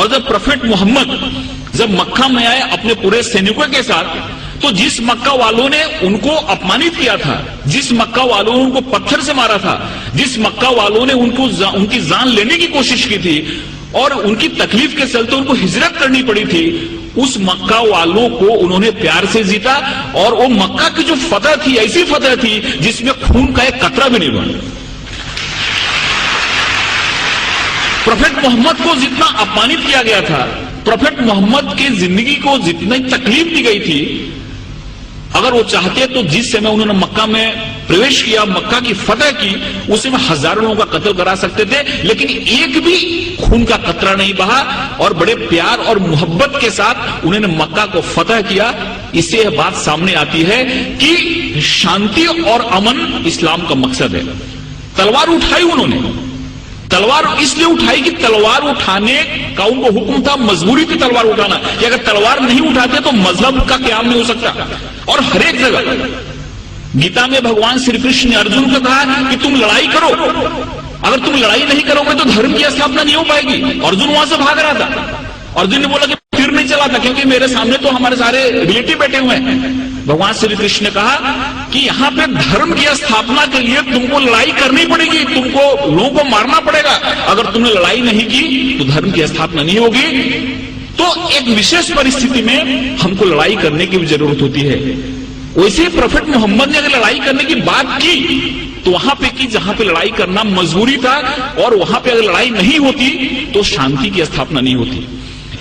और जब प्रोफेट मोहम्मद जब मक्का में आए अपने पूरे सैनिकों के साथ, तो जिस मक्का वालों ने उनको अपमानित किया था, जिस मक्का वालों ने उनको पत्थर से मारा था, जिस मक्का वालों ने उनकी जान लेने की कोशिश की थी और उनकी तकलीफ के चलते उनको हिजरत करनी पड़ी थी, उस मक्का वालों को उन्होंने प्यार से जीता। और वो मक्का की जो फतह थी, ऐसी फतह थी जिसमें खून का एक कतरा भी नहीं बना। प्रोफेट मोहम्मद को जितना अपमानित किया गया था, प्रोफेट मोहम्मद की जिंदगी को जितनी तकलीफ दी गई थी, अगर वो चाहते तो जिस समय उन्होंने मक्का में प्रवेश किया, मक्का की फतह की, उस समय हजारों लोगों का कत्ल करा सकते थे, लेकिन एक भी खून का कतरा नहीं बहा और बड़े प्यार और मोहब्बत के साथ उन्होंने मक्का को फतह किया। इससे यह बात सामने आती है कि शांति और अमन इस्लाम का मकसद है। तलवार उठाई उन्होंने, तलवार इसलिए उठाई कि तलवार उठाने का उनको हुक्म था, मजबूरी थी तलवार उठाना, कि अगर तलवार नहीं उठाते तो मजहब का क्याम नहीं हो सकता। और हर एक जगह गीता में भगवान श्री कृष्ण ने अर्जुन को कहा कि तुम लड़ाई करो, अगर तुम लड़ाई नहीं करोगे तो धर्म की स्थापना नहीं हो पाएगी। अर्जुन वहां से भाग रहा था, अर्जुन ने बोला कि फिर नहीं चला था, क्योंकि मेरे सामने तो हमारे सारे रिलेटिव बैठे हुए हैं। भगवान श्री कृष्ण ने कहा कि यहाँ पे धर्म की स्थापना के लिए तुमको लड़ाई करनी पड़ेगी, तुमको लोगों को मारना पड़ेगा। अगर तुमने लड़ाई नहीं की तो धर्म की स्थापना नहीं होगी। तो एक विशेष परिस्थिति में हमको लड़ाई करने की भी जरूरत होती है। वैसे प्रोफेट मोहम्मद ने अगर लड़ाई करने की बात की तो वहां पे की जहां पे लड़ाई करना मजबूरी था, और वहां पे अगर लड़ाई नहीं होती तो शांति की स्थापना नहीं होती।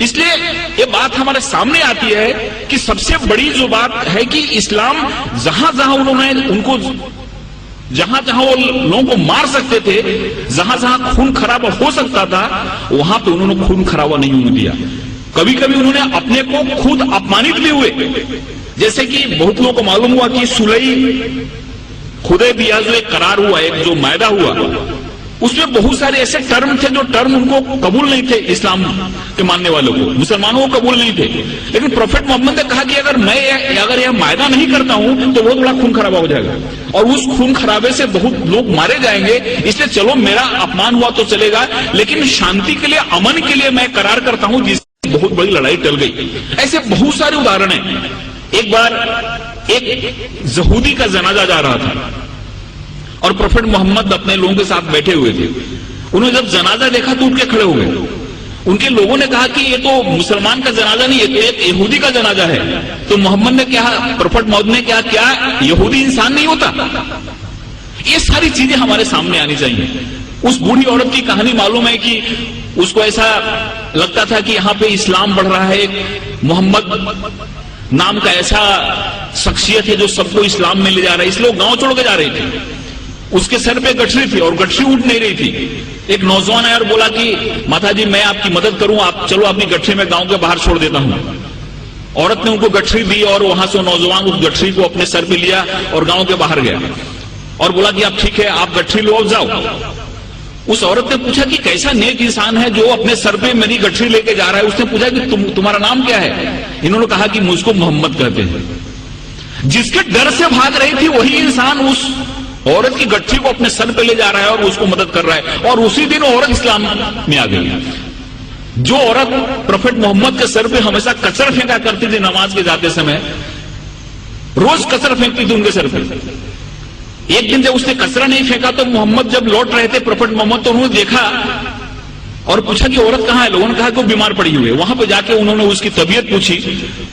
इसलिए ये बात हमारे सामने आती है कि सबसे बड़ी जो बात है कि इस्लाम जहां जहां उन्होंने उनको जहां जहां वो लोगों को मार सकते थे, जहां जहां खून खराबा हो सकता था, वहां पे उन्होंने खून खराबा नहीं होने दिया। कभी कभी उन्होंने अपने को खुद अपमानित भी हुए, जैसे कि बहुत लोगों को मालूम हुआ कि सुलह हुदैबिया जो एक करार हुआ, एक जो मायदा हुआ, उसमें बहुत सारे ऐसे टर्म थे जो टर्म उनको कबूल नहीं थे, इस्लाम के मानने वालों को, मुसलमानों को कबूल नहीं थे। लेकिन प्रोफेट मोहम्मद ने कहा कि अगर यह मायदा नहीं करता हूं तो बहुत बड़ा खून खराबा हो जाएगा और उस खून खराबे से बहुत लोग मारे जाएंगे। इसलिए चलो मेरा अपमान हुआ तो चलेगा, लेकिन शांति के लिए, अमन के लिए मैं करार करता हूं, जिससे बहुत बड़ी लड़ाई टल गई। ऐसे बहुत सारे उदाहरण हैं। एक बार एक यहूदी का जनाजा जा रहा था और प्रोफेट मोहम्मद अपने लोगों के साथ बैठे हुए थे। उन्होंने जब जनाजा देखा तो उठ के खड़े हो गए। उनके लोगों ने कहा कि ये तो मुसलमान का जनाजा नहीं, ये तो एक यहूदी का जनाजा है। तो मोहम्मद ने क्या, प्रोफेट मोहम्मद ने क्या यहूदी इंसान नहीं होता? ये सारी चीजें हमारे सामने आनी चाहिए। उस बूढ़ी औरत की कहानी मालूम है कि उसको ऐसा लगता था कि यहाँ पे इस्लाम बढ़ रहा है, मोहम्मद नाम का ऐसा शख्सियत है जो सबको इस्लाम में ले जा रहा है, इसलिए गांव छोड़ के जा रहे थे। उसके सर पे गठरी थी और गठरी उठ नहीं रही थी। एक नौजवान आया और बोला कि माता जी मैं आपकी मदद करूं, आप चलो अपनी गठरी में गांव के बाहर छोड़ देता हूं। औरत ने उनको गठरी दी और वहां से नौजवान उस गठरी को अपने सर पे लिया और गांव के बाहर गया और बोला कि आप ठीक है, आप गठरी लो, जाओ। उस औरत ने पूछा कि कैसा नेक इंसान है जो अपने सर पे मेरी गठरी लेके जा रहा है। उसने पूछा कि तुम्हारा नाम क्या है? इन्होंने कहा कि मुझको मोहम्मद कहते हैं। जिसके डर से भाग रही थी वही इंसान उस औरत की गठरी को अपने सर पे ले जा रहा है और उसको मदद कर रहा है, और उसी दिन औरत इस्लाम में आ गई। जो औरत प्रोफेट मोहम्मद के सर पे हमेशा कचरा फेंका करती थी नमाज के जाते समय, रोज कचरा फेंकती थी उनके सर पे। एक दिन जब उसने कचरा नहीं फेंका तो मोहम्मद जब लौट रहे थे, प्रोफेट मोहम्मद, तो उन्होंने देखा और पूछा कि औरत कहाँ है? लोगों ने कहा कि वो बीमार पड़ी हुई है। वहां पे जाके उन्होंने उसकी तबीयत पूछी।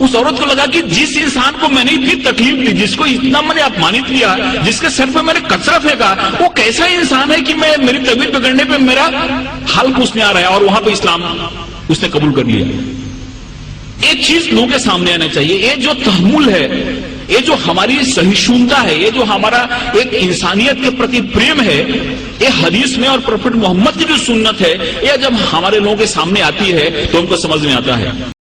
उस औरत को लगा कि जिस इंसान को मैंने इतनी तकलीफ दी, जिसको इतना मैंने अपमानित किया, जिसके सर पे मैंने कचरा फेंका, वो कैसा इंसान है कि मेरी तबीयत बिगड़ने पे मेरा हाल पूछने आ रहा है, और वहां पे इस्लाम उसने कबूल कर लिया। एक चीज लोगों के सामने आना चाहिए, ये जो तहम्मुल है, ये जो हमारी सहिष्णुता है, ये जो हमारा एक इंसानियत के प्रति प्रेम है, ये हदीस में और प्रोफेट मोहम्मद की जो सुन्नत है, ये जब हमारे लोगों के सामने आती है तो हमको समझ में आता है।